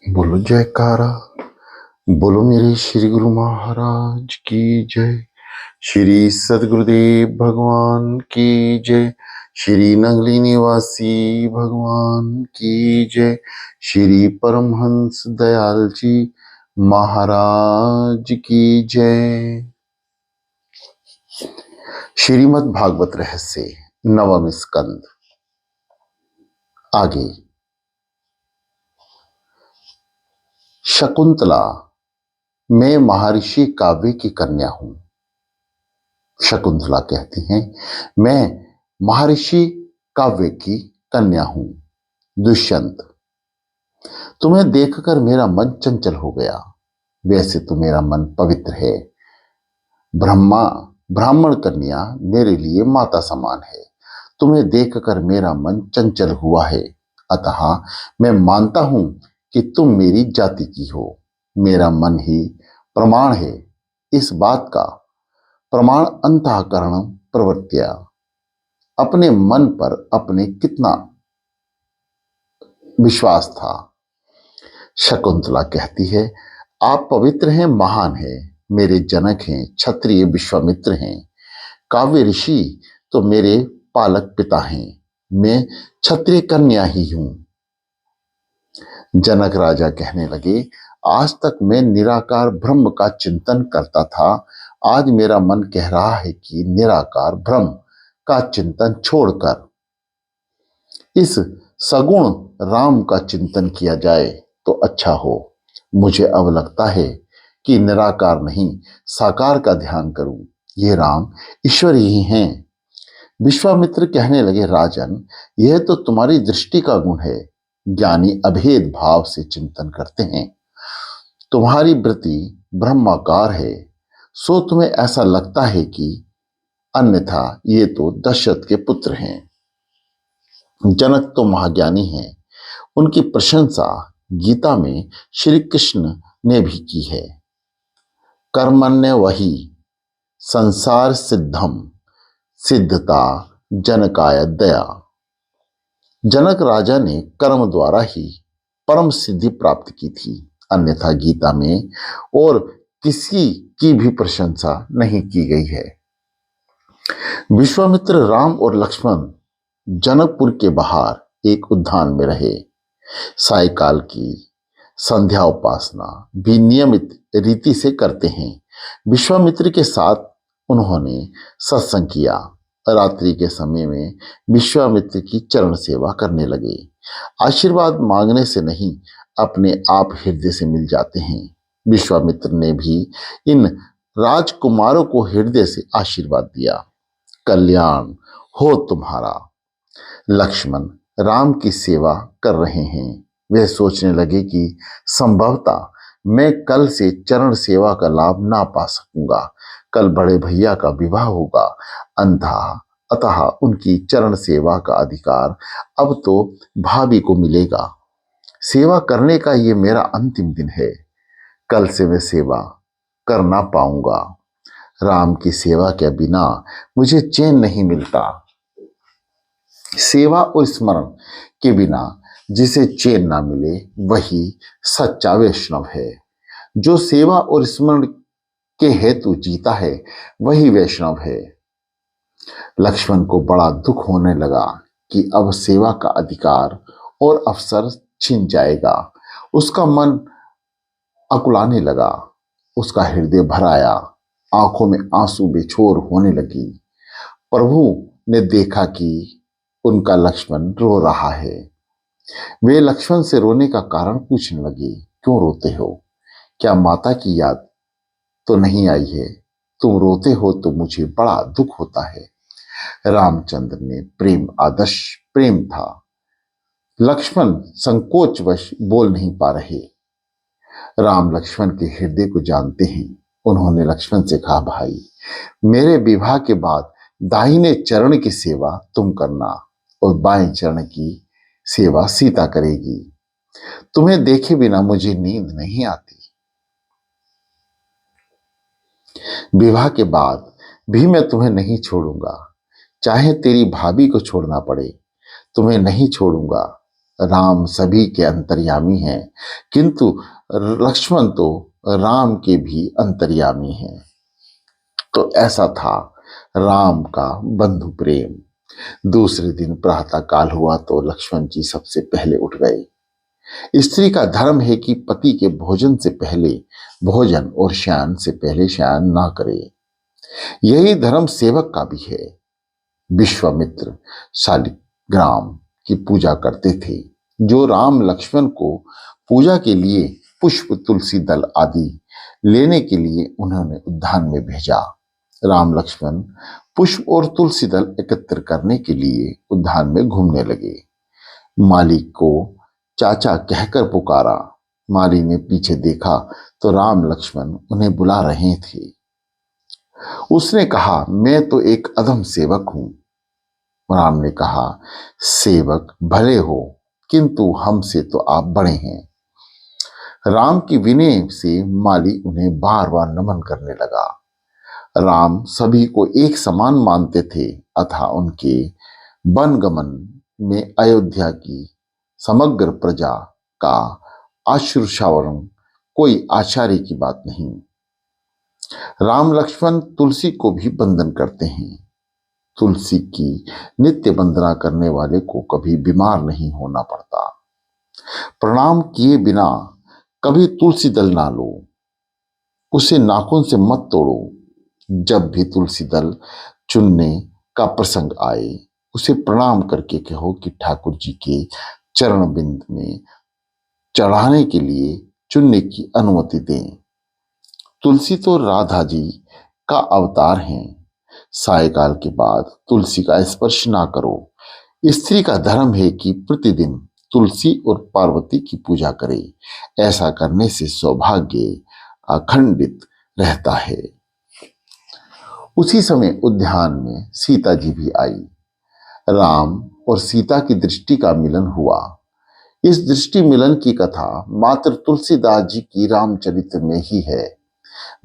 बोलो जयकारा। बोलो मेरे श्री गुरु महाराज की जय। श्री सदगुरुदेव भगवान की जय। श्री नगली निवासी भगवान की जय। श्री परमहंस दयाल जी महाराज की जय। श्रीमद् भागवत रहस्य नवम स्कंद। आगे। शकुंतला, मैं महर्षि काव्य की कन्या हूं। शकुंतला कहती हैं, मैं महर्षि काव्य की कन्या हूं। दुष्यंत, तुम्हें देखकर मेरा मन चंचल हो गया। वैसे तो मेरा मन पवित्र है। ब्राह्मण कन्या मेरे लिए माता समान है। तुम्हें देखकर मेरा मन चंचल हुआ है। अतः मैं मानता हूं कि तुम मेरी जाति की हो। मेरा मन ही प्रमाण है। इस बात का प्रमाण अंतःकरण प्रवृत्तिया। अपने मन पर अपने कितना विश्वास था। शकुंतला कहती है, आप पवित्र हैं, महान हैं। मेरे जनक हैं, क्षत्रिय विश्वामित्र हैं। काव्य ऋषि तो मेरे पालक पिता हैं। मैं क्षत्रिय कन्या ही हूं। जनक राजा कहने लगे, आज तक मैं निराकार ब्रह्म का चिंतन करता था। आज मेरा मन कह रहा है कि निराकार ब्रह्म का चिंतन छोड़कर इस सगुण राम का चिंतन किया जाए तो अच्छा हो। मुझे अब लगता है कि निराकार नहीं, साकार का ध्यान करूं। ये राम ईश्वर ही हैं। विश्वामित्र कहने लगे, राजन, यह तो तुम्हारी दृष्टि का गुण है। ज्ञानी अभेद भाव से चिंतन करते हैं। तुम्हारी वृत्ति ब्रह्माकार है, सो तुम्हें ऐसा लगता है कि अन्यथा ये तो दशरथ के पुत्र हैं। जनक तो महाज्ञानी हैं। उनकी प्रशंसा गीता में श्री कृष्ण ने भी की है। कर्मण्य वही संसार सिद्धम सिद्धता जनकाय दया। जनक राजा ने कर्म द्वारा ही परम सिद्धि प्राप्त की थी। अन्यथा गीता में और किसी की भी प्रशंसा नहीं की गई है। विश्वामित्र राम और लक्ष्मण जनकपुर के बाहर एक उद्यान में रहे। सायकाल की संध्या उपासना भी नियमित रीति से करते हैं। विश्वामित्र के साथ उन्होंने सत्संग किया। रात्रि के समय में विश्वामित्र की चरण सेवा करने लगे। आशीर्वाद मांगने से नहीं, अपने आप हृदय से मिल जाते हैं। विश्वामित्र ने भी इन राजकुमारों को हृदय से आशीर्वाद दिया। कल्याण हो तुम्हारा। लक्ष्मण राम की सेवा कर रहे हैं। वे सोचने लगे कि संभवतः मैं कल से चरण सेवा का लाभ ना पा सकूंगा। कल बड़े भैया का विवाह होगा। अतः उनकी चरण सेवा का अधिकार अब तो भाभी को मिलेगा। सेवा करने का ये मेरा अंतिम दिन है। कल से मैं सेवा कर ना पाऊंगा। राम की सेवा के बिना मुझे चैन नहीं मिलता। सेवा और स्मरण के बिना जिसे चैन ना मिले वही सच्चा वैष्णव है। जो सेवा और स्मरण के हेतु जीता है वही वैष्णव है। लक्ष्मण को बड़ा दुख होने लगा कि अब सेवा का अधिकार और अवसर छिन जाएगा। उसका मन अकुलाने लगा। उसका हृदय भर आया। आंखों में आंसू बेछोर होने लगी। प्रभु ने देखा कि उनका लक्ष्मण रो रहा है। वे लक्ष्मण से रोने का कारण पूछने लगे, क्यों रोते हो? क्या माता की याद तो नहीं आई है? तुम रोते हो तो मुझे बड़ा दुख होता है। रामचंद्र ने प्रेम आदर्श प्रेम था। लक्ष्मण संकोचवश बोल नहीं पा रहे। राम लक्ष्मण के हृदय को जानते हैं। उन्होंने लक्ष्मण से कहा, भाई, मेरे विवाह के बाद दाहिने चरण की सेवा तुम करना और बाएं चरण की सेवा सीता करेगी। तुम्हें देखे बिना मुझे नींद नहीं आती। विवाह के बाद भी मैं तुम्हें नहीं छोड़ूंगा। चाहे तेरी भाभी को छोड़ना पड़े, तुम्हें नहीं छोड़ूंगा। राम सभी के अंतर्यामी हैं, किंतु लक्ष्मण तो राम के भी अंतर्यामी हैं। तो ऐसा था राम का बंधु प्रेम। दूसरे दिन प्रातः काल हुआ तो लक्ष्मण जी सबसे पहले उठ गए। स्त्री का धर्म है कि पति के भोजन से पहले भोजन और शयन से पहले शयन ना करे। यही धर्म सेवक का भी है। विश्वामित्र शालिग्राम की पूजा करते थे, जो राम लक्ष्मण को पूजा के लिए पुष्प तुलसी दल आदि लेने के लिए उन्होंने उद्यान में भेजा। राम लक्ष्मण पुष्प और तुलसी दल एकत्र करने के लिए उद्यान में घूमने लगे। मालिक को चाचा कहकर पुकारा। माली ने पीछे देखा तो राम लक्ष्मण उन्हें बुला रहे थे। उसने कहा, मैं तो एक अधम सेवक हूं। राम ने कहा, सेवक भले हो, किंतु हमसे तो आप बड़े हैं। राम की विनय से माली उन्हें बार बार नमन करने लगा। राम सभी को एक समान मानते थे, अतः उनके वनगमन में अयोध्या की समग्र प्रजा का आश्रुषावरण कोई आश्चर्य की बात नहीं। राम लक्ष्मण तुलसी को भी वंदन करते हैं। तुलसी की नित्य वंदना करने वाले को कभी बीमार नहीं होना पड़ता। प्रणाम किए बिना कभी तुलसी दल ना लो, उसे नाखून से मत तोड़ो। जब भी तुलसी दल चुनने का प्रसंग आए, उसे प्रणाम करके कहो कि ठाकुर जी के चरण बिंद में चढ़ाने के लिए चुनने की अनुमति दें। तुलसी तो राधा जी का अवतार हैं। सायकाल के बाद तुलसी का स्पर्श ना करो। स्त्री का धर्म है कि प्रतिदिन तुलसी और पार्वती की पूजा करे। ऐसा करने से सौभाग्य अखंडित रहता है। उसी समय उद्यान में सीता जी भी आई। राम और सीता की दृष्टि का मिलन हुआ। इस दृष्टि मिलन की कथा मात्र तुलसीदास जी की रामचरित्र में ही है।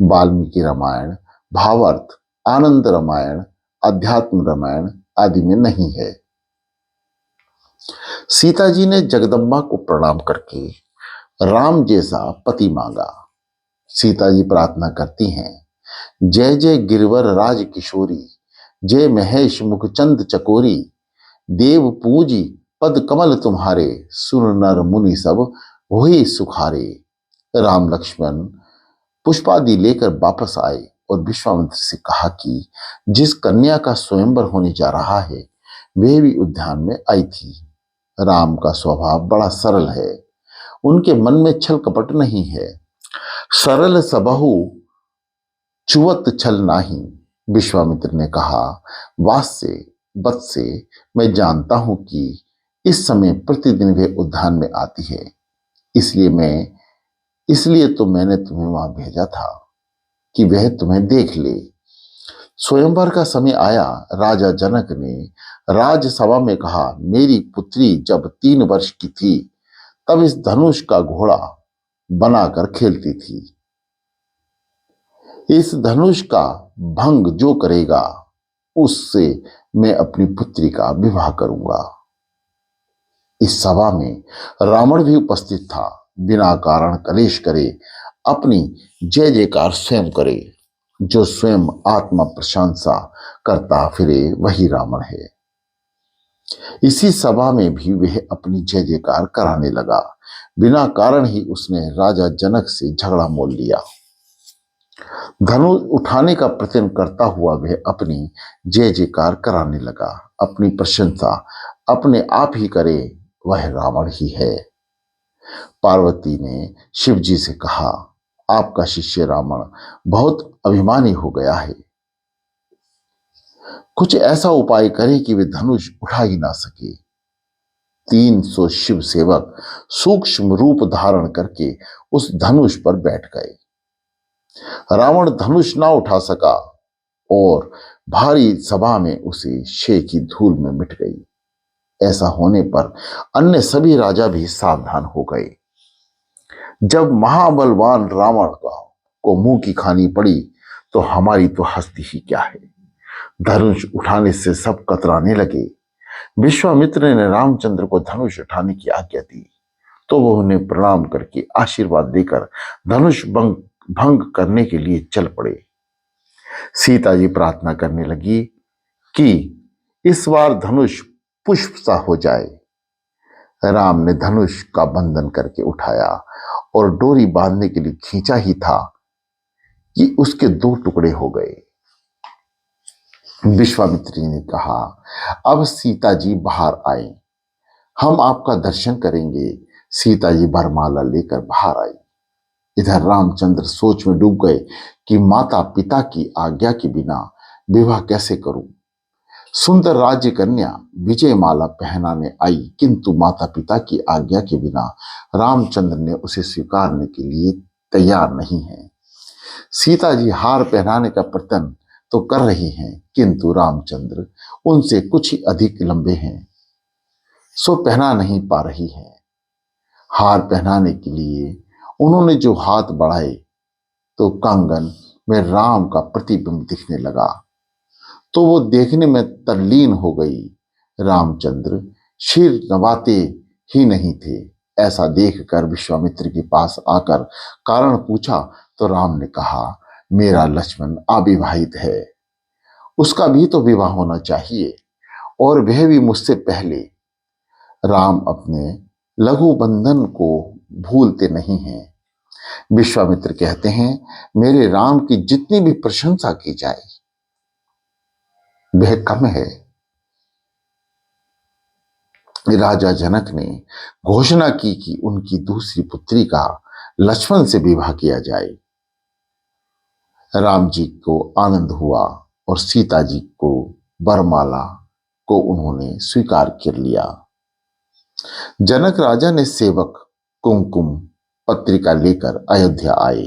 वाल्मीकि रामायण, भावार्थ, आनंद रामायण, अध्यात्म रामायण आदि में नहीं है। सीता जी ने जगदम्बा को प्रणाम करके राम जैसा पति मांगा। सीता जी प्रार्थना करती हैं, जय जय गिरवर राज किशोरी, जय महेश मुखचंद चकोरी, देव पूजी पद कमल तुम्हारे, सुर नर मुनि सब वही सुखारे। राम लक्ष्मण पुष्पादि लेकर वापस आए और विश्वामित्र से कहा कि जिस कन्या का स्वयंवर होने जा रहा है, वे भी उद्यान में आई थी। राम का स्वभाव बड़ा सरल है, उनके मन में छल कपट नहीं है। सरल सबहु चुवत छल नाही। विश्वामित्र ने कहा, वास्य वत्से, मैं जानता हूं कि इस समय प्रतिदिन वे उद्यान में आती है, इसलिए तो मैंने तुम्हें वहां भेजा था कि वह तुम्हें देख ले। स्वयंवर का समय आया। राजा जनक ने राजसभा में कहा, मेरी पुत्री जब 3 वर्ष की थी तब इस धनुष का घोड़ा बनाकर खेलती थी। इस धनुष का भंग जो करेगा, उससे मैं अपनी पुत्री का विवाह करूंगा। इस सभा में रावण भी उपस्थित था। बिना कारण कलेश करे, अपनी जय जयकार स्वयं करे। जो स्वयं आत्मा प्रशंसा करता फिरे वही रावण है। इसी सभा में भी वह अपनी जय जयकार कराने लगा। बिना कारण ही उसने राजा जनक से झगड़ा मोल लिया। धनुष उठाने का प्रयत्न करता हुआ वह अपनी जय जयकार कराने लगा। अपनी प्रशंसा अपने आप ही करे, वह रावण ही है। पार्वती ने शिव जी से कहा, आपका शिष्य रावण बहुत अभिमानी हो गया है। कुछ ऐसा उपाय करे कि वे धनुष उठा ही ना सके। 300 शिव सेवक सूक्ष्म रूप धारण करके उस धनुष पर बैठ गए। रावण धनुष ना उठा सका और भारी सभा में उसे शे की धूल में मिट गई। ऐसा होने पर अन्य सभी राजा भी सावधान हो गए। जब महाबलवान रावण को मुंह की खानी पड़ी तो हमारी तो हस्ती ही क्या है। धनुष उठाने से सब कतराने लगे। विश्वामित्र ने रामचंद्र को धनुष उठाने की आज्ञा दी तो वह उन्हें प्रणाम करके आशीर्वाद देकर धनुष भंग करने के लिए चल पड़े। सीता जी प्रार्थना करने लगी कि इस बार धनुष पुष्प सा हो जाए। राम ने धनुष का बंधन करके उठाया और डोरी बांधने के लिए खींचा ही था कि उसके दो टुकड़े हो गए। विश्वामित्र जी ने कहा, अब सीता जी बाहर आए, हम आपका दर्शन करेंगे। सीता जी वरमाला लेकर बाहर आई। इधर रामचंद्र सोच में डूब गए कि माता पिता की आज्ञा के बिना विवाह कैसे करूं। सुंदर राज्य कन्या विजय माला पहनाने आई, किंतु माता पिता की आज्ञा के बिना रामचंद्र ने उसे स्वीकारने के लिए तैयार नहीं है। सीता जी हार पहनाने का प्रयत्न तो कर रही हैं, किंतु रामचंद्र उनसे कुछ ही अधिक लंबे हैं, सो पहना नहीं पा रही है। हार पहनाने के लिए उन्होंने जो हाथ बढ़ाए तो कंगन में राम का प्रतिबिंब दिखने लगा, तो वो देखने में तल्लीन हो गई। रामचंद्र सिर नवाते ही नहीं थे। ऐसा देखकर विश्वामित्र के पास आकर कारण पूछा तो राम ने कहा, मेरा लक्ष्मण अविवाहित है, उसका भी तो विवाह होना चाहिए, और वह भी मुझसे पहले। राम अपने लघु बंधन को भूलते नहीं हैं। विश्वामित्र कहते हैं, मेरे राम की जितनी भी प्रशंसा की जाए वह कम है। राजा जनक ने घोषणा की कि उनकी दूसरी पुत्री का लक्ष्मण से विवाह किया जाए। राम जी को आनंद हुआ और सीता जी को वरमाला को उन्होंने स्वीकार कर लिया। जनक राजा ने सेवक कुमकुम पत्रिका लेकर अयोध्या आए।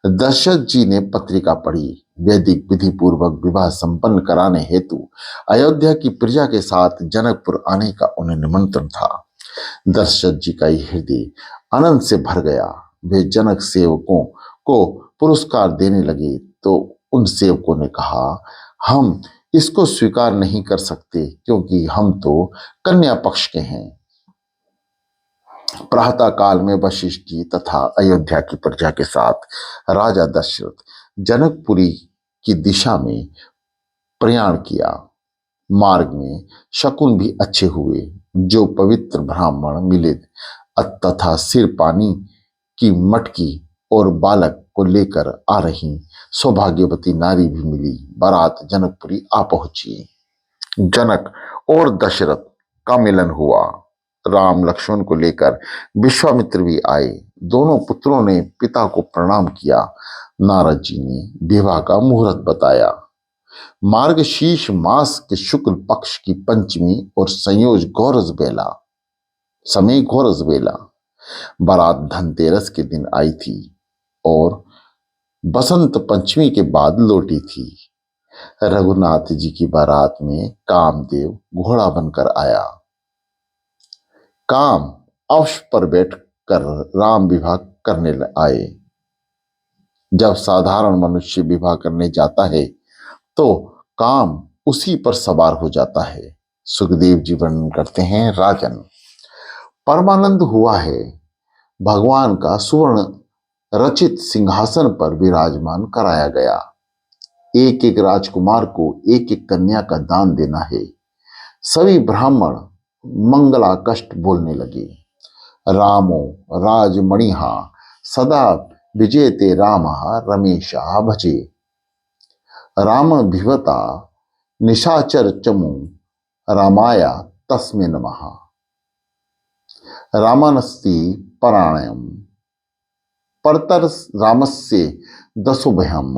दशरथ जी ने पत्रिका पढ़ी। वैदिक विधि पूर्वक विवाह संपन्न कराने हेतु अयोध्या की प्रजा के साथ जनकपुर आने का उन्हें निमंत्रण था। दशरथ जी का हृदय आनंद से भर गया। वे जनक सेवकों को पुरस्कार देने लगे तो उन सेवकों ने कहा, हम इसको स्वीकार नहीं कर सकते, क्योंकि हम तो कन्या पक्ष के हैं। प्रातः काल में वशिष्ठ जी तथा अयोध्या की प्रजा के साथ राजा दशरथ जनकपुरी की दिशा में प्रयाण किया। मार्ग में शकुन भी अच्छे हुए। जो पवित्र ब्राह्मण मिले तथा सिर पानी की मटकी और बालक को लेकर आ रही सौभाग्यवती नारी भी मिली। बारात जनकपुरी आ पहुंची। जनक और दशरथ का मिलन हुआ। राम लक्ष्मण को लेकर विश्वामित्र भी आए। दोनों पुत्रों ने पिता को प्रणाम किया। नारद जी ने विवाह का मुहूर्त बताया। मार्गशीर्ष मास के शुक्ल पक्ष की पंचमी और संयोज घोरस बेला बारात धनतेरस के दिन आई थी और बसंत पंचमी के बाद लौटी थी। रघुनाथ जी की बारात में कामदेव घोड़ा बनकर आया। काम अश्व पर बैठकर राम विवाह करने आए। जब साधारण मनुष्य विवाह करने जाता है तो काम उसी पर सवार हो जाता है। सुखदेव जी वर्णन करते हैं, राजन परमानंद हुआ है, भगवान का सुवर्ण रचित सिंहासन पर विराजमान कराया गया। एक एक राजकुमार को एक एक कन्या का दान देना है। सभी ब्राह्मण मंगला कष्ट बोलने लगे। रामो राजमणिहा सदा विजयते रामः रमेशा भजे। राम भिवता निशाचर चमु रामाया तस्मै नमः। रामानस्ति परायणम परतर रामस्य दशोभयम।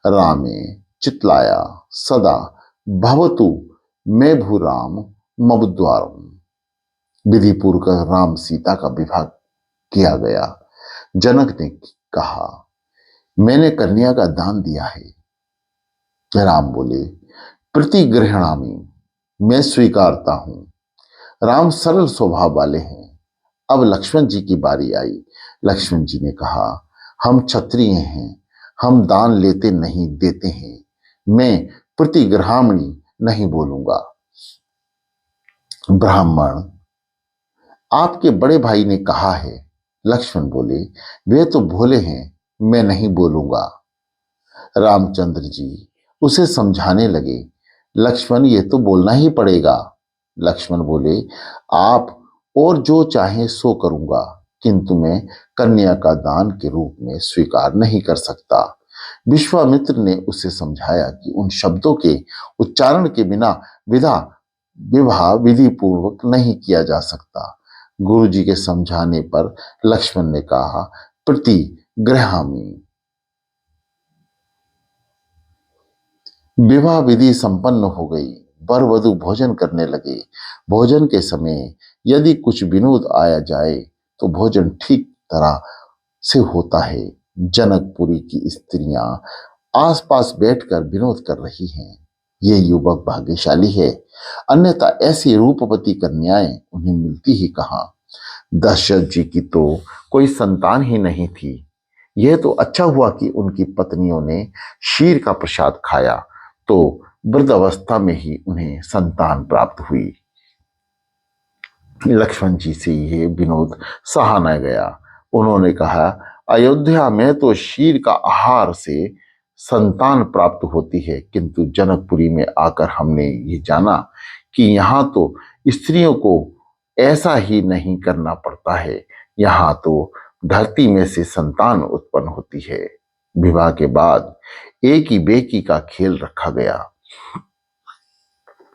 रामे चितलाया सदा भवतु मैं भूराम मबुद्वारम। विधि पूर्वक राम सीता का विवाह किया गया। जनक ने कहा, मैंने कन्या का दान दिया है। राम बोले, प्रतिगृहणामि, मैं स्वीकारता हूं। राम सरल स्वभाव वाले हैं। अब लक्ष्मण जी की बारी आई। लक्ष्मण जी ने कहा, हम क्षत्रिय हैं, हम दान लेते नहीं देते हैं, मैं प्रतिगृहामणि नहीं बोलूंगा। ब्राह्मण, आपके बड़े भाई ने कहा है। लक्ष्मण बोले, वे तो भोले हैं, मैं नहीं बोलूंगा। रामचंद्र जी उसे समझाने लगे, लक्ष्मण ये तो बोलना ही पड़ेगा। लक्ष्मण बोले, आप और जो चाहे सो करूंगा, किंतु मैं कन्या का दान के रूप में स्वीकार नहीं कर सकता। विश्वामित्र ने उसे समझाया कि उन शब्दों के उच्चारण के बिना विदा विवाह विधि पूर्वक नहीं किया जा सकता। गुरु जी के समझाने पर लक्ष्मण ने कहा, प्रतिगृहामि। विवाह विधि संपन्न हो गई। वर वधु भोजन करने लगे। भोजन के समय यदि कुछ विनोद आया जाए तो भोजन ठीक तरह से होता है। जनकपुरी की स्त्रियां आसपास बैठकर विनोद कर रही हैं। ये युवक भाग्यशाली है, अन्यथा ऐसी रूपवती कन्याएं उन्हें मिलती ही कहां। दशरथ जी की तो कोई संतान ही नहीं थी। यह तो अच्छा हुआ कि उनकी पत्नियों ने शीर का प्रसाद खाया, तो वृद्धावस्था में ही उन्हें संतान प्राप्त हुई। लक्ष्मण जी से यह विनोद सहा न गया। उन्होंने कहा, अयोध्या में तो शीर का आहार से संतान प्राप्त होती है, किंतु जनकपुरी में आकर हमने ये जाना कि यहाँ तो स्त्रियों को ऐसा ही नहीं करना पड़ता है। यहाँ तो धरती में से संतान उत्पन्न होती है। विवाह के बाद एक ही बेकी का खेल रखा गया।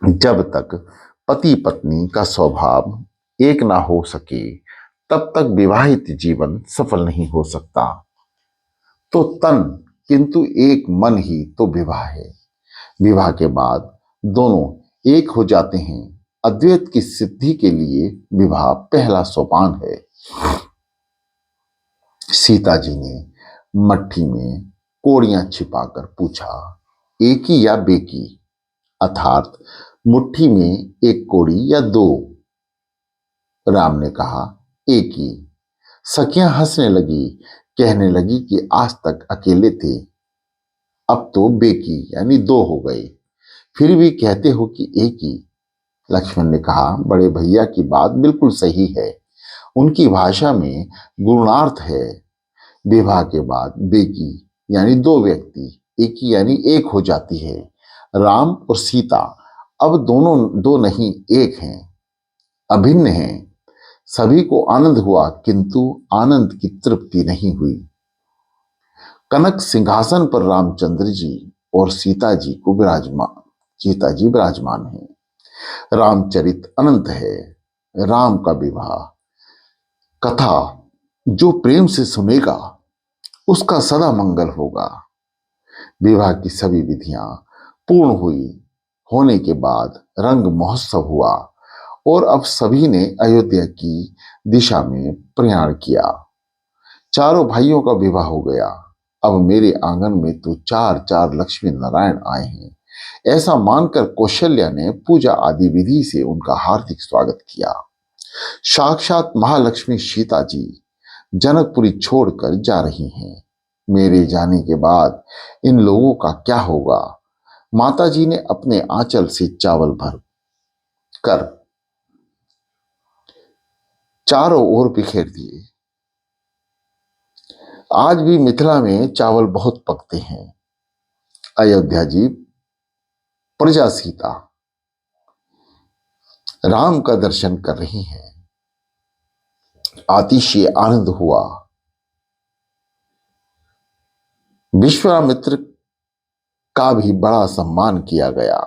जब तक पति पत्नी का स्वभाव एक ना हो सके, तब तक विवाहित जीवन सफल नहीं हो सकता। तो तन किंतु एक मन ही तो विवाह है। विवाह के बाद दोनों एक हो जाते हैं। अद्वैत की सिद्धि के लिए विवाह पहला सोपान है। सीता जी ने मट्ठी में कोड़ियां छिपाकर पूछा, एकी या बेकी, अर्थात मुट्ठी में एक कोड़ी या दो। राम ने कहा, एक ही। सखियां हंसने लगी, कहने लगी कि आज तक अकेले थे, अब तो बेकी यानी दो हो गए, फिर भी कहते हो कि एक ही। लक्ष्मण ने कहा, बड़े भैया की बात बिल्कुल सही है। उनकी भाषा में गुणार्थ है। विवाह के बाद बेकी यानी दो व्यक्ति, एक ही यानी एक हो जाती है। राम और सीता अब दोनों दो नहीं एक हैं, अभिन्न हैं। सभी को आनंद हुआ, किंतु आनंद की तृप्ति नहीं हुई। कनक सिंहासन पर रामचंद्र जी और सीता जी विराजमान हैं। रामचरित अनंत है। राम का विवाह कथा जो प्रेम से सुनेगा उसका सदा मंगल होगा। विवाह की सभी विधियां पूर्ण हुई। होने के बाद रंग महोत्सव हुआ और अब सभी ने अयोध्या की दिशा में प्रयाण किया। चारों भाइयों का विवाह हो गया। अब मेरे आंगन में तो चार चार लक्ष्मी नारायण आए हैं। ऐसा मानकर कौशल्या ने पूजा आदि विधि से उनका हार्दिक स्वागत किया। साक्षात महालक्ष्मी सीता जी जनकपुरी छोड़कर जा रही हैं। मेरे जाने के बाद इन लोगों का क्या होगा। माता जी ने अपने आंचल से चावल भर कर चारों ओर बिखेर दिए। आज भी मिथिला में चावल बहुत पकते हैं। अयोध्या जी प्रजा सीता राम का दर्शन कर रही हैं। अतिशय आनंद हुआ। विश्वामित्र का भी बड़ा सम्मान किया गया।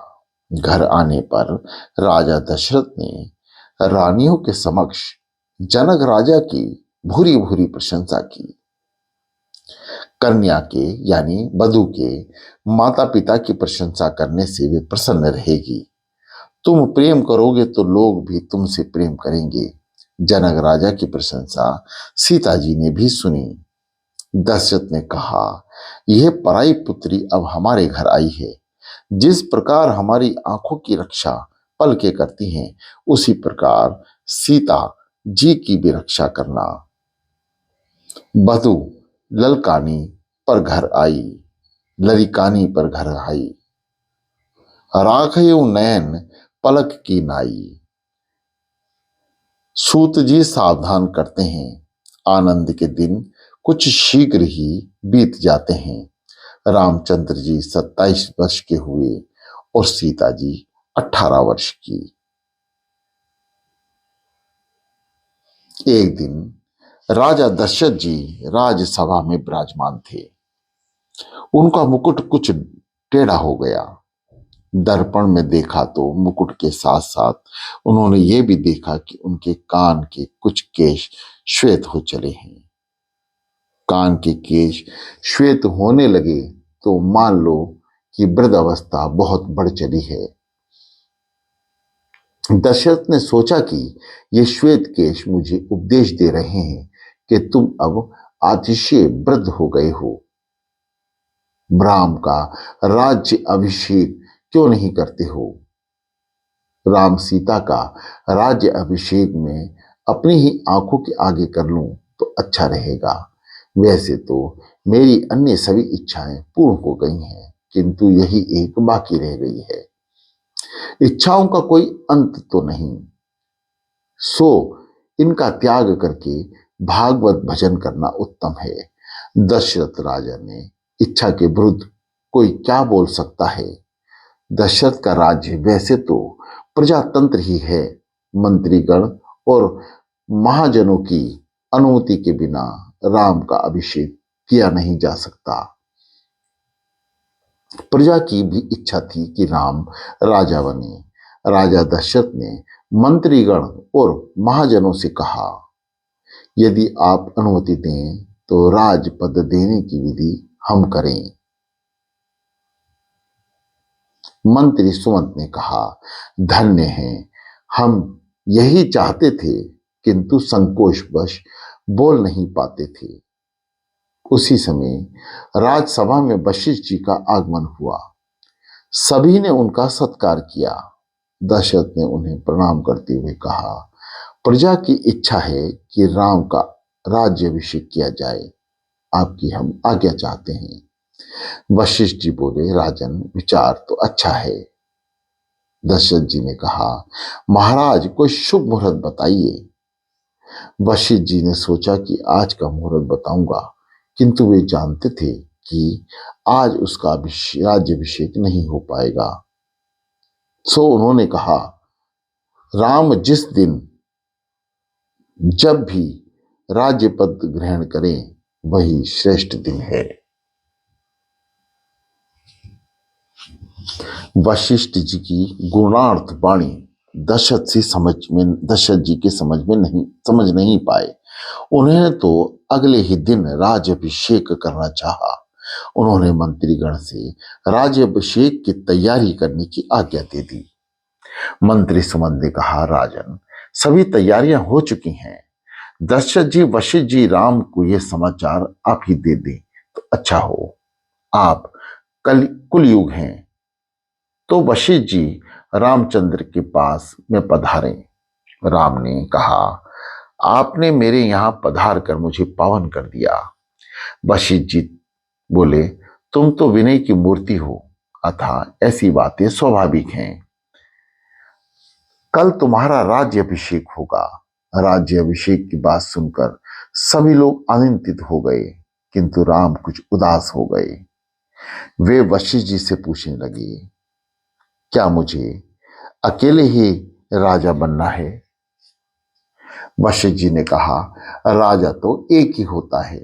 घर आने पर राजा दशरथ ने रानियों के समक्ष जनक राजा की भूरी भूरी प्रशंसा की। कन्या के यानी वधू के माता पिता की प्रशंसा करने से वे प्रसन्न रहेगी। तुम प्रेम करोगे तो लोग भी तुमसे प्रेम करेंगे। जनक राजा की प्रशंसा सीता जी ने भी सुनी। दशरथ ने कहा, यह पराई पुत्री अब हमारे घर आई है। जिस प्रकार हमारी आंखों की रक्षा पलके करती हैं, उसी प्रकार सीता जी की भी रक्षा करना। वधू ललकानी पर घर आई, ललिकानी पर घर आई। राखयु नयन पलक की नाई। सूत जी सावधान करते हैं, आनंद के दिन कुछ शीघ्र ही बीत जाते हैं। रामचंद्र जी 27 वर्ष के हुए और सीता जी 18 वर्ष की। एक दिन राजा दशरथ जी राजसभा में विराजमान थे। उनका मुकुट कुछ टेढ़ा हो गया। दर्पण में देखा तो मुकुट के साथ साथ उन्होंने ये भी देखा कि उनके कान के कुछ केश श्वेत हो चले हैं। कान के केश श्वेत होने लगे तो मान लो कि वृद्धावस्था बहुत बढ़ चली है। दशरथ ने सोचा कि ये श्वेत केश मुझे उपदेश दे रहे हैं कि तुम अब अतिशय वृद्ध हो गए हो। राम का राज्य अभिषेक क्यों नहीं करते हो? राम सीता का राज्य अभिषेक में अपनी ही आंखों के आगे कर लूं तो अच्छा रहेगा। वैसे तो मेरी अन्य सभी इच्छाएं पूर्ण हो गई हैं, किंतु यही एक बाकी रह गई है। इच्छाओं का कोई अंत तो नहीं, सो इनका त्याग करके भागवत भजन करना उत्तम है। दशरथ राजा ने इच्छा के विरुद्ध कोई क्या बोल सकता है? दशरथ का राज्य वैसे तो प्रजातंत्र ही है। मंत्रीगण और महाजनों की अनुमति के बिना राम का अभिषेक किया नहीं जा सकता। प्रजा की भी इच्छा थी कि राम राजा बने। राजा दशरथ ने मंत्रीगण और महाजनों से कहा, यदि आप अनुमति दें तो राजपद देने की विधि हम करें। मंत्री सुमंत ने कहा, धन्य हैं, हम यही चाहते थे, किंतु संकोचवश बोल नहीं पाते थे। उसी समय राजसभा में वशिष्ठ जी का आगमन हुआ। सभी ने उनका सत्कार किया। दशरथ ने उन्हें प्रणाम करते हुए कहा, प्रजा की इच्छा है कि राम का राज्याभिषेक किया जाए। आपकी हम आज्ञा चाहते हैं। वशिष्ठ जी बोले, राजन, विचार तो अच्छा है। दशरथ जी ने कहा, महाराज कोई शुभ मुहूर्त बताइए। वशिष्ठ जी ने सोचा कि आज का मुहूर्त बताऊंगा, किंतु वे जानते थे कि आज उसका राज्याभिषेक नहीं हो पाएगा। सो उन्होंने कहा, राम जिस दिन जब भी राज्य पद ग्रहण करें वही श्रेष्ठ दिन है। वशिष्ठ जी की गुणार्थ वाणी दशरथ जी के समझ नहीं पाए। उन्हें तो अगले ही दिन राज्याभिषेक करना चाहा। उन्होंने मंत्रीगण से राज्याभिषेक की तैयारी करने की आज्ञा दे दी। मंत्री सुमंत ने कहा, राजन, सभी तैयारियां हो चुकी हैं। दशरथ जी वशिष्ठ जी राम को यह समाचार आप ही दे दें तो अच्छा हो। आप कुलयुग हैं तो वशिष्ठ जी रामचंद्र के पास में पधारें। राम ने कहा, आपने मेरे यहां पधार कर मुझे पावन कर दिया। वशिष्ठ जी बोले, तुम तो विनय की मूर्ति हो, अतः ऐसी बातें स्वाभाविक हैं। कल तुम्हारा राज्याभिषेक होगा। राज्याभिषेक की बात सुनकर सभी लोग आनंदित हो गए, किंतु राम कुछ उदास हो गए। वे वशिष्ठ जी से पूछने लगे, क्या मुझे अकेले ही राजा बनना है? वशिष्ठ जी ने कहा, राजा तो एक ही होता है।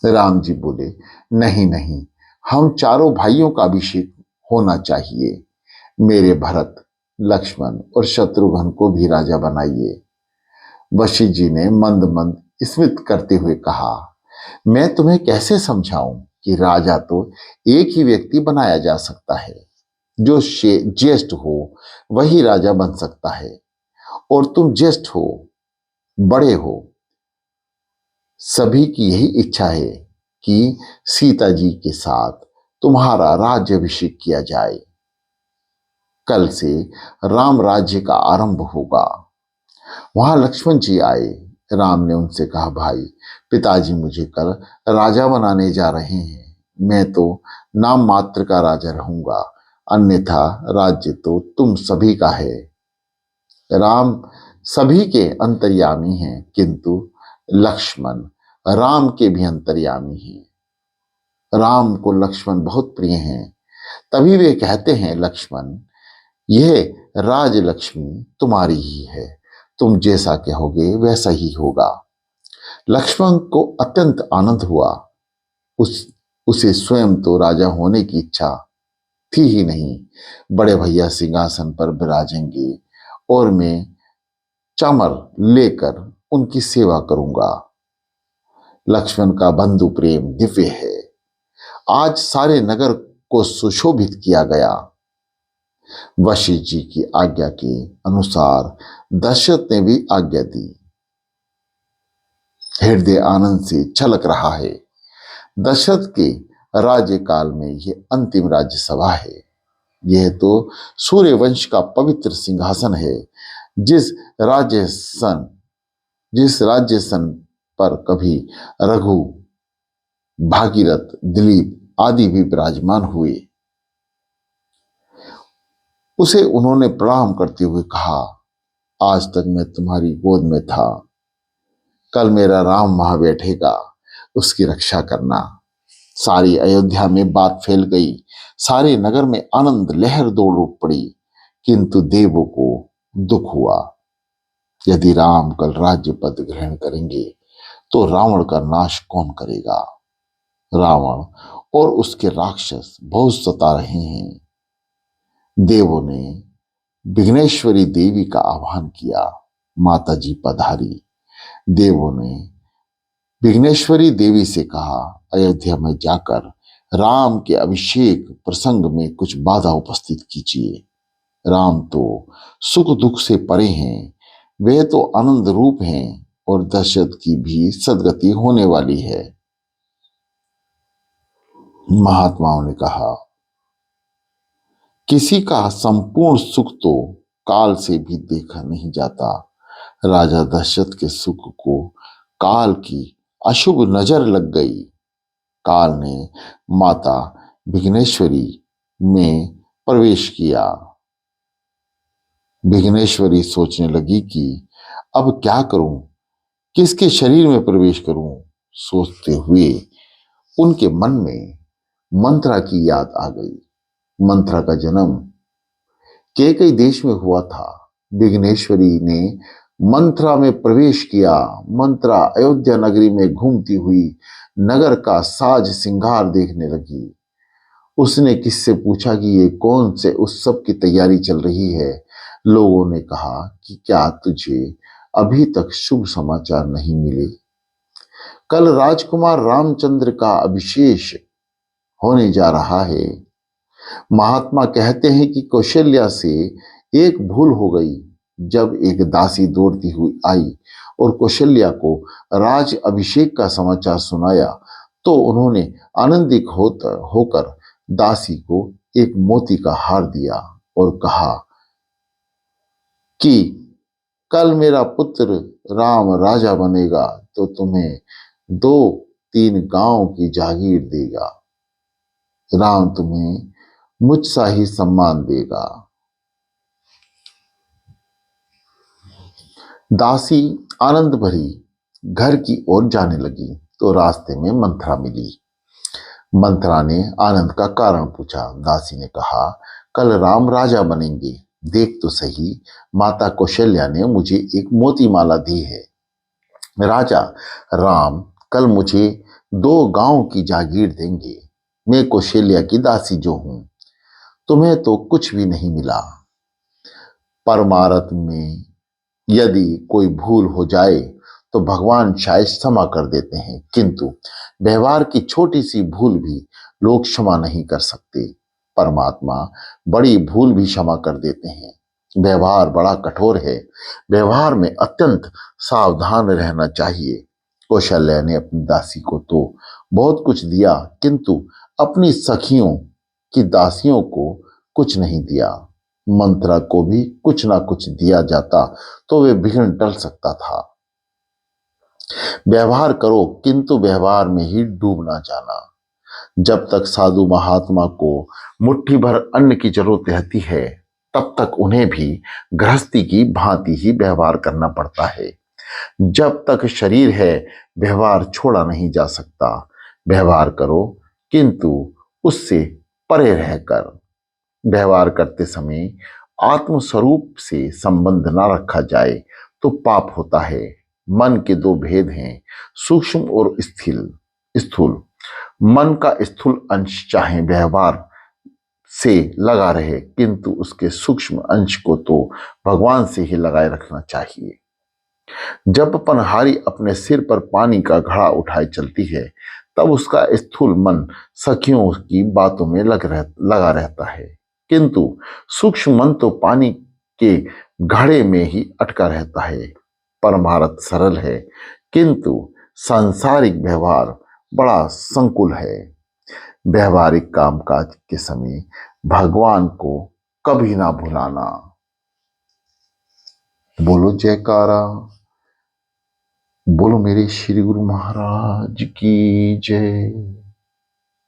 राम जी बोले, नहीं नहीं, हम चारों भाइयों का अभिषेक होना चाहिए। मेरे भरत, लक्ष्मण और शत्रुघ्न को भी राजा बनाइए। वशिष्ठ जी ने मंद मंद स्मित करते हुए कहा, मैं तुम्हें कैसे समझाऊं कि राजा तो एक ही व्यक्ति बनाया जा सकता है। जो ज्येष्ठ हो वही राजा बन सकता है, और तुम ज्येष्ठ हो, बड़े हो। सभी की यही इच्छा है कि सीता जी के साथ तुम्हारा राज्याभिषेक किया जाए। कल से राम राज्य का आरंभ होगा। वहां लक्ष्मण जी आए। राम ने उनसे कहा, भाई, पिताजी मुझे कल राजा बनाने जा रहे हैं। मैं तो नाम मात्र का राजा रहूंगा, अन्यथा राज्य तो तुम सभी का है। राम सभी के अंतर्यामी हैं, किंतु लक्ष्मण राम के भी अंतर्यामी हैं। राम को लक्ष्मण बहुत प्रिय हैं। तभी वे कहते हैं, लक्ष्मण, यह राजलक्ष्मी तुम्हारी ही है, तुम जैसा कहोगे वैसा ही होगा। लक्ष्मण को अत्यंत आनंद हुआ। उसे स्वयं तो राजा होने की इच्छा थी ही नहीं। बड़े भैया सिंहासन पर विराजेंगे और मैं चामर लेकर उनकी सेवा करूंगा। लक्ष्मण का बंधु प्रेम दिव्य है। आज सारे नगर को सुशोभित किया गया। वशिष्ठ जी की आज्ञा के अनुसार दशरथ ने भी आज्ञा दी। हृदय आनंद से छलक रहा है। दशरथ के राज्यकाल में यह अंतिम राज्यसभा है। यह तो सूर्य वंश का पवित्र सिंहासन है। जिस राज्यसन पर कभी रघु, भागीरथ, दिलीप आदि भी विराजमान हुए, उसे उन्होंने प्रणाम करते हुए कहा, आज तक मैं तुम्हारी गोद में था, कल मेरा राम वहां बैठेगा, उसकी रक्षा करना। सारी अयोध्या में बात फैल गई। सारे नगर में आनंद लहर दौड़ उठ पड़ी। किंतु देवों को दुख हुआ। यदि राम कल राज्य पद ग्रहण करेंगे तो रावण का नाश कौन करेगा? रावण और उसके राक्षस बहुत सता रहे हैं। देवों ने विघ्नेश्वरी देवी का आह्वान किया। माता जी पधारी। देवों ने विघ्नेश्वरी देवी से कहा, अयोध्या में जाकर राम के अभिषेक प्रसंग में कुछ बाधा उपस्थित कीजिए। राम तो सुख दुख से परे हैं, वे तो आनंद रूप हैं और दशरथ की भी सदगति होने वाली है। महात्माओं ने कहा, किसी का संपूर्ण सुख तो काल से भी देखा नहीं जाता। राजा दशरथ के सुख को काल की अशुभ नजर लग गई। काल ने माता विघ्नेश्वरी में प्रवेश किया। विघ्नेश्वरी सोचने लगी कि अब क्या करूं, किसके शरीर में प्रवेश करूं। सोचते हुए उनके मन में मंत्रा की याद आ गई। मंत्रा का जन्म कैकेयी देश में हुआ था। विघ्नेश्वरी ने मंत्रा में प्रवेश किया। मंत्रा अयोध्या नगरी में घूमती हुई नगर का साज सिंगार देखने लगी। उसने किससे पूछा कि ये कौन से उत्सव की तैयारी चल रही है। लोगों ने कहा कि क्या तुझे अभी तक शुभ समाचार नहीं मिले? कल राजकुमार रामचंद्र का अभिषेक होने जा रहा है। महात्मा कहते हैं कि कौशल्या से एक भूल हो गई। जब एक दासी दौड़ती हुई आई और कौशल्या को राज अभिषेक का समाचार सुनाया तो उन्होंने आनंदित होकर दासी को एक मोती का हार दिया और कहा कि कल मेरा पुत्र राम राजा बनेगा तो तुम्हें 2-3 गांव की जागीर देगा। राम तुम्हें मुझसा ही सम्मान देगा। दासी आनंद भरी घर की ओर जाने लगी तो रास्ते में मंथरा मिली। मंथरा ने आनंद का कारण पूछा। दासी ने कहा, कल राम राजा बनेंगे, देख तो सही, माता कौशल्या ने मुझे एक मोती माला दी है। राजा राम कल मुझे 2 गांव की जागीर देंगे। मैं कौशल्या की दासी जो हूं, तुम्हें तो कुछ भी नहीं मिला। परमार्थ में यदि कोई भूल हो जाए तो भगवान शायद क्षमा कर देते हैं, किंतु व्यवहार की छोटी सी भूल भी लोग क्षमा नहीं कर सकते। परमात्मा बड़ी भूल भी क्षमा कर देते हैं। व्यवहार बड़ा कठोर है। व्यवहार में अत्यंत सावधान रहना चाहिए। कौशल्या ने अपनी दासी को तो बहुत कुछ दिया, किंतु अपनी सखियों की दासियों को कुछ नहीं दिया। मंत्रा को भी कुछ ना कुछ दिया जाता तो वे विघ्न टल सकता था। व्यवहार करो, किंतु व्यवहार में ही डूब ना जाना। जब तक साधु महात्मा को मुट्ठी भर अन्न की जरूरत रहती है तब तक उन्हें भी गृहस्थी की भांति ही व्यवहार करना पड़ता है। जब तक शरीर है, व्यवहार छोड़ा नहीं जा सकता। व्यवहार करो, किंतु उससे परे रहकर। व्यवहार करते समय आत्म स्वरूप से संबंध न रखा जाए तो पाप होता है। मन के दो भेद हैं, सूक्ष्म और स्थूल। मन का स्थूल अंश चाहे व्यवहार से लगा रहे, किंतु उसके सूक्ष्म अंश को तो भगवान से ही लगाए रखना चाहिए। जब पनहारी अपने सिर पर पानी का घड़ा उठाए चलती है, तब उसका स्थूल मन सखियों की बातों में लगा रहता है, किंतु सूक्ष्म मन तो पानी के घड़े में ही अटका रहता है। परमार्थ सरल है, किंतु सांसारिक व्यवहार बड़ा संकुल है। व्यवहारिक कामकाज के समय भगवान को कभी ना भुलाना। बोलो जयकारा, बोलो मेरे श्री गुरु महाराज की जय।